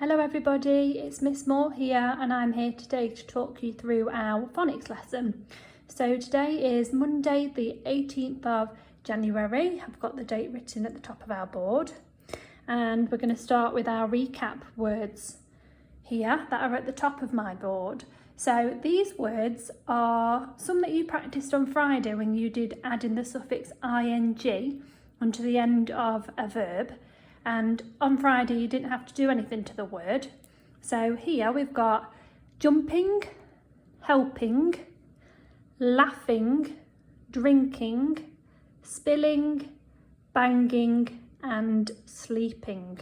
Hello everybody, it's Miss Moore here and I'm here today to talk you through our phonics lesson. So today is Monday the 18th of January. I've got the date written at the top of our board and we're going to start with our recap words here that are at the top of my board. So these words are some that you practiced on Friday when you did add in the suffix ing onto the end of a verb. And on Friday you didn't have to do anything to the word. So here we've got jumping, helping, laughing, drinking, spilling, banging and sleeping.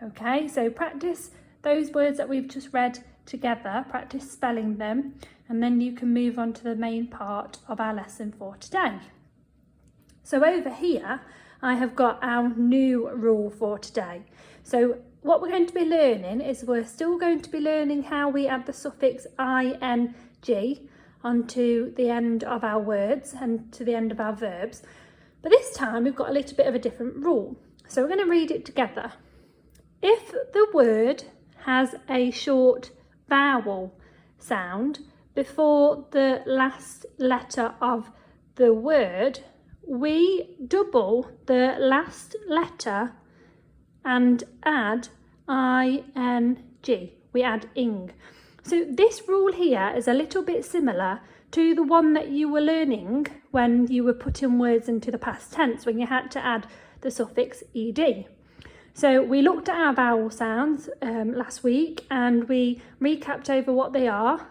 Okay, so practice those words that we've just read together, practice spelling them, and then you can move on to the main part of our lesson for today. So over here I have got our new rule for today. So what we're going to be learning is we're still going to be learning how we add the suffix ing onto the end of our words and to the end of our verbs. But this time we've got a little bit of a different rule. So we're going to read it together. If the word has a short vowel sound before the last letter of the word, we double the last letter and add ing. We add ing. So this rule here is a little bit similar to the one that you were learning when you were putting words into the past tense, when you had to add the suffix ed. So we looked at our vowel sounds last week and we recapped over what they are.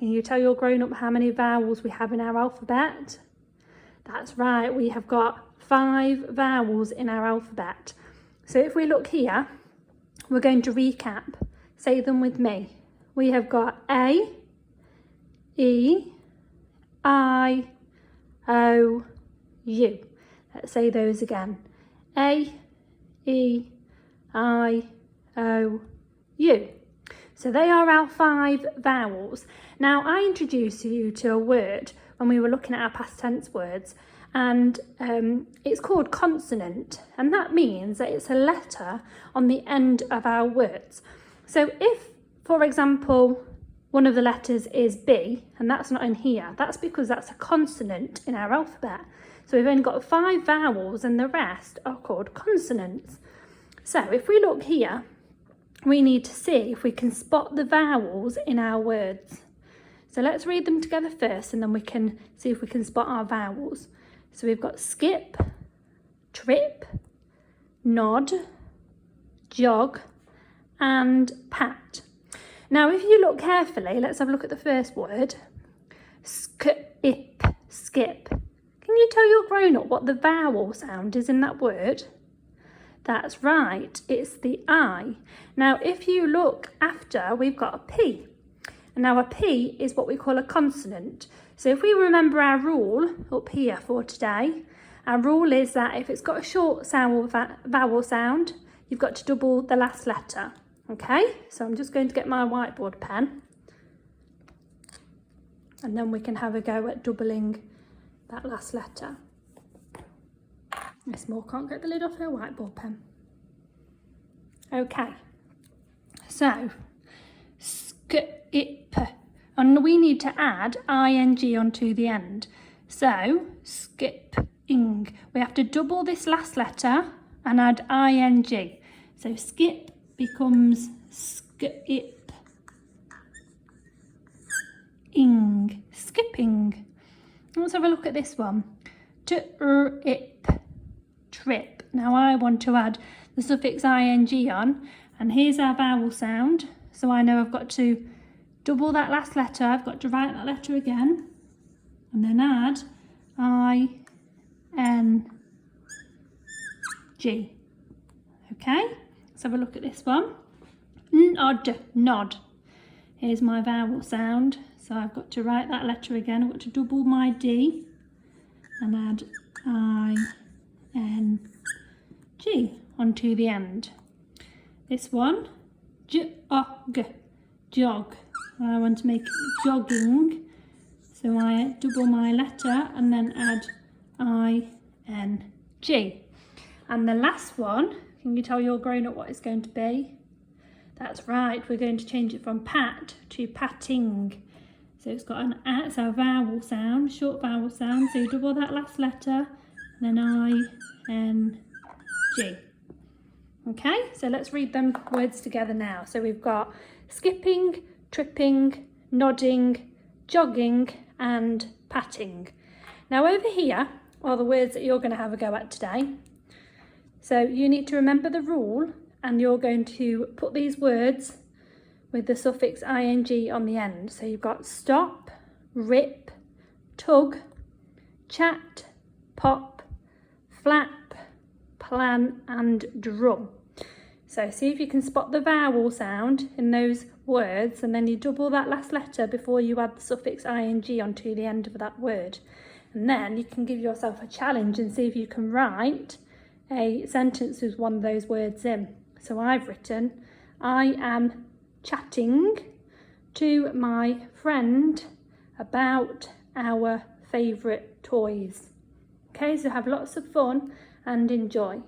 Can you tell your grown-up how many vowels we have in our alphabet? That's right, we have got 5 vowels in our alphabet. So if we look here, we're going to recap. Say them with me. We have got A, E, I, O, U. Let's say those again. A, E, I, O, U. So they are our 5 vowels. Now I introduced you to a word when we were looking at our past tense words, and it's called consonant, and that means that it's a letter on the end of our words. So if, for example, one of the letters is B and that's not in here, that's because that's a consonant in our alphabet. So we've only got 5 vowels and the rest are called consonants. So if we look here, we need to see if we can spot the vowels in our words. So let's read them together first and then we can see if we can spot our vowels. So we've got skip, trip, nod, jog and pat. Now if you look carefully, let's have a look at the first word. Skip, skip. Can you tell your grown-up what the vowel sound is in that word? That's right, it's the I. Now if you look after, we've got a P. And now a P is what we call a consonant. So if we remember our rule up here for today, our rule is that if it's got a short vowel sound, you've got to double the last letter. Okay, so I'm just going to get my whiteboard pen and then we can have a go at doubling that last letter. Miss Moore can't get the lid off her whiteboard pen. Okay, so skip, and we need to add ing onto the end. So skipping, we have to double this last letter and add ing. So skip becomes skip-ing, skipping. Let's have a look at this one. Trip, trip. Now I want to add the suffix ing on, and here's our vowel sound. So I know I've got to double that last letter. I've got to write that letter again and then add ing. Okay, let's have a look at this one. Nod, nod. Here's my vowel sound. So I've got to write that letter again. I've got to double my D and add ing onto the end. This one, jog, jog. I want to make it jogging, so I double my letter and then add ing. And the last one, can you tell your grown-up what it's going to be? That's right, we're going to change it from pat to patting. So it's got an A, so a vowel sound, short vowel sound, so you double that last letter, and then I-N-G. Okay, so let's read them words together now. So we've got skipping, tripping, nodding, jogging, and patting. Now over here are the words that you're going to have a go at today. So you need to remember the rule, and you're going to put these words with the suffix ing on the end. So you've got stop, rip, tug, chat, pop, flap, plan, and drum. So see if you can spot the vowel sound in those words, and then you double that last letter before you add the suffix ing onto the end of that word. And then you can give yourself a challenge and see if you can write a sentence with one of those words in. So I've written, I am chatting to my friend about our favourite toys. Okay, so have lots of fun and enjoy.